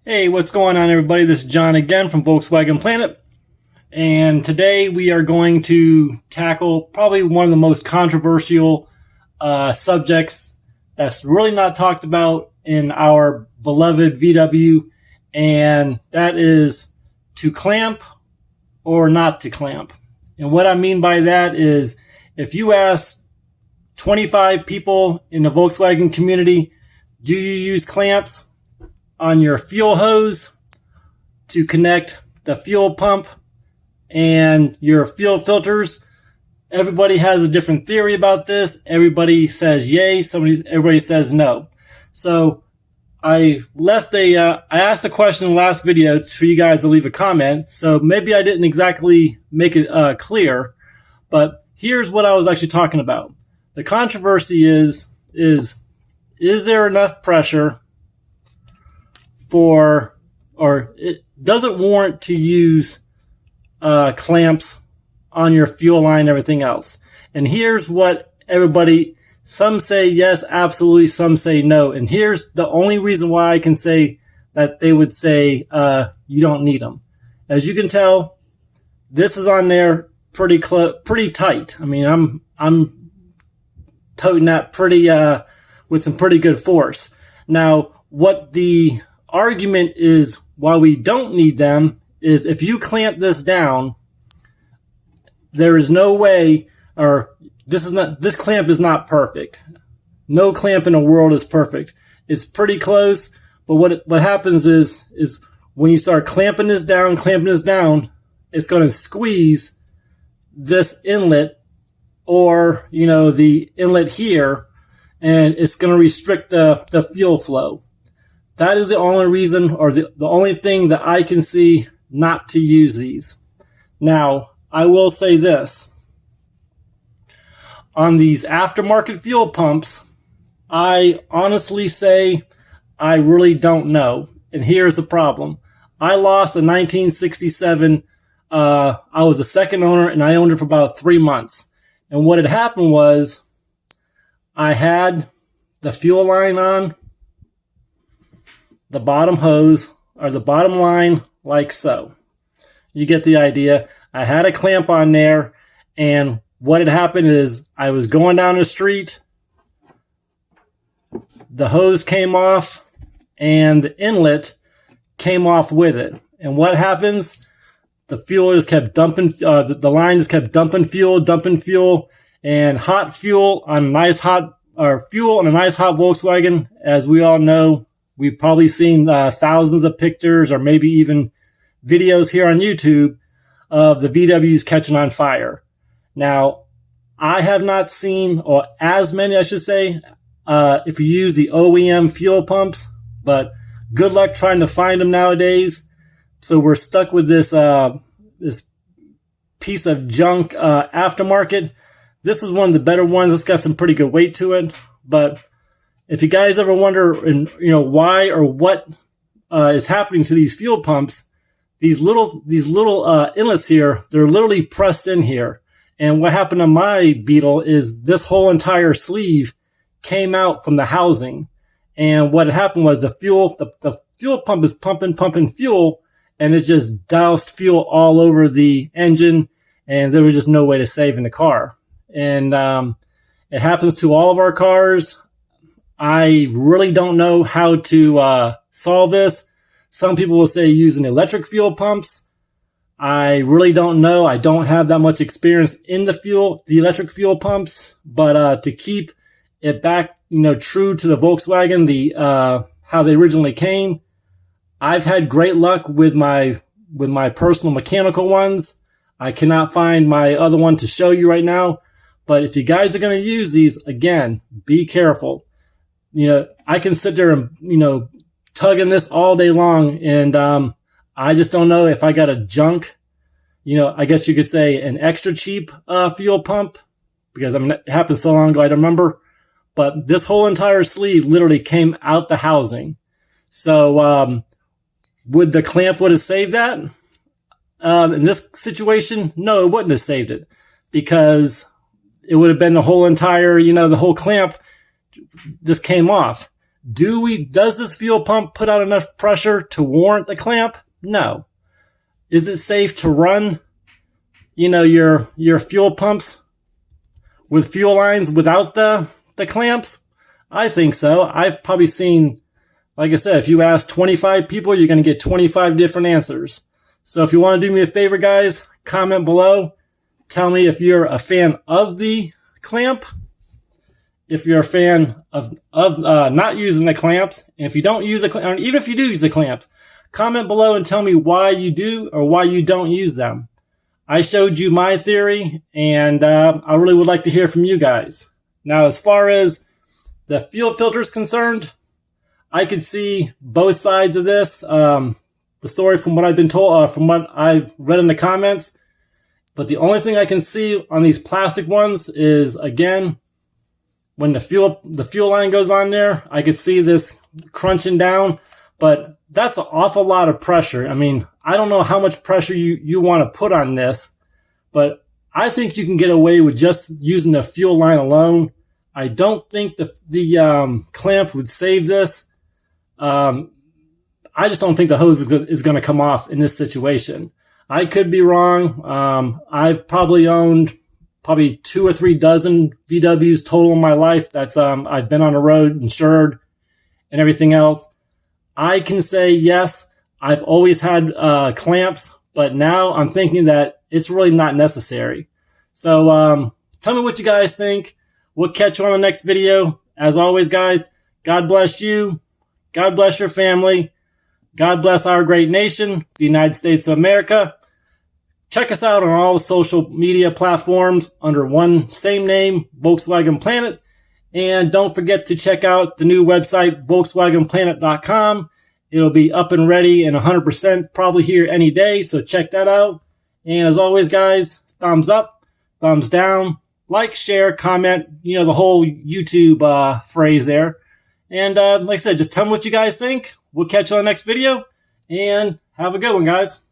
Hey, what's going on, everybody? This is John again from Volkswagen Planet. And today we are going to tackle probably one of the most controversial subjects that's really not talked about in our beloved VW. And that is to clamp or not to clamp. And what I mean by that is if you ask 25 people in the Volkswagen community, do you use clamps on your fuel hose to connect the fuel pump and your fuel filters? Everybody has a different theory about this. Everybody says yay, everybody says no. So I asked a question in the last video for you guys to leave a comment. So maybe I didn't exactly make it clear, but here's what I was actually talking about. The controversy is there enough pressure or it doesn't warrant to use clamps on your fuel line and everything else. And here's what some say yes, absolutely, some say no. And here's the only reason why I can say that they would say you don't need them. As you can tell, this is on there pretty tight. I mean, I'm toting that with some pretty good force. Now, what the argument is why we don't need them is if you clamp this down, there is no way, or this clamp is not perfect. No clamp in the world is perfect. It's pretty close, but what happens is when you start clamping this down, it's going to squeeze this inlet or, the inlet here, and it's going to restrict the fuel flow. That is the only reason, or the only thing that I can see not to use these. Now, I will say this. On these aftermarket fuel pumps, I honestly say I really don't know. And here's the problem. I lost a 1967. I was a second owner, and I owned it for about 3 months. And what had happened was I had the fuel line on the bottom hose or the bottom line like so. You get the idea. I had a clamp on there, and what had happened is I was going down the street, the hose came off, and the inlet came off with it. And what happens? The fuel just kept dumping, the line just kept dumping fuel, and hot fuel on a nice hot, or fuel on a nice hot Volkswagen, as we all know. We've probably seen thousands of pictures or maybe even videos here on YouTube of the VWs catching on fire. Now, I have not seen, or as many, I should say, if you use the OEM fuel pumps, but good luck trying to find them nowadays. So we're stuck with this piece of junk aftermarket. This is one of the better ones. It's got some pretty good weight to it, but if you guys ever wonder, why or what is happening to these fuel pumps, these little inlets here, they're literally pressed in here. And what happened on my Beetle is this whole entire sleeve came out from the housing. And what happened was the fuel pump is pumping fuel, and it just doused fuel all over the engine, and there was just no way to save in the car. And it happens to all of our cars. I really don't know how to solve this. Some people will say using electric fuel pumps. I really don't know. I don't have that much experience in the electric fuel pumps, but to keep it back, true to the Volkswagen, how they originally came, I've had great luck with my personal mechanical ones. I cannot find my other one to show you right now, but if you guys are going to use these, again, be careful. I can sit there and, tugging this all day long, and I just don't know if I got a junk, I guess you could say an extra cheap fuel pump, because it happened so long ago I don't remember. But this whole entire sleeve literally came out the housing. So would the clamp have saved that? In this situation, no, it wouldn't have saved it, because it would have been the whole entire, the whole clamp just came off. Does this fuel pump put out enough pressure to warrant the clamp? No. Is it safe to run, your fuel pumps with fuel lines without the clamps? I think so. I've probably seen, like I said, if you ask 25 people, you're going to get 25 different answers. So if you want to do me a favor, guys, comment below. Tell me if you're a fan of the clamp, if you're a fan of not using the clamps, and if you don't use the clamp, or even if you do use the clamps, comment below and tell me why you do or why you don't use them. I showed you my theory, and I really would like to hear from you guys. Now, as far as the fuel filter is concerned, I could see both sides of this. The story from what I've been told, from what I've read in the comments, but the only thing I can see on these plastic ones is, again, when the fuel line goes on there, I could see this crunching down, but that's an awful lot of pressure. I mean, I don't know how much pressure you want to put on this, but I think you can get away with just using the fuel line alone. I don't think the clamp would save this. I just don't think the hose is going to come off in this situation. I could be wrong. I've probably owned 2 or 3 dozen VWs total in my life. That's I've been on the road, insured, and everything else. I can say yes, I've always had clamps, but now I'm thinking that it's really not necessary. So tell me what you guys think. We'll catch you on the next video. As always, guys, God bless you. God bless your family. God bless our great nation, the United States of America. Check us out on all the social media platforms under one same name, Volkswagen Planet. And don't forget to check out the new website, VolkswagenPlanet.com. It'll be up and ready and 100% probably here any day, so check that out. And as always, guys, thumbs up, thumbs down, like, share, comment, the whole YouTube phrase there. And like I said, just tell me what you guys think. We'll catch you on the next video, and have a good one, guys.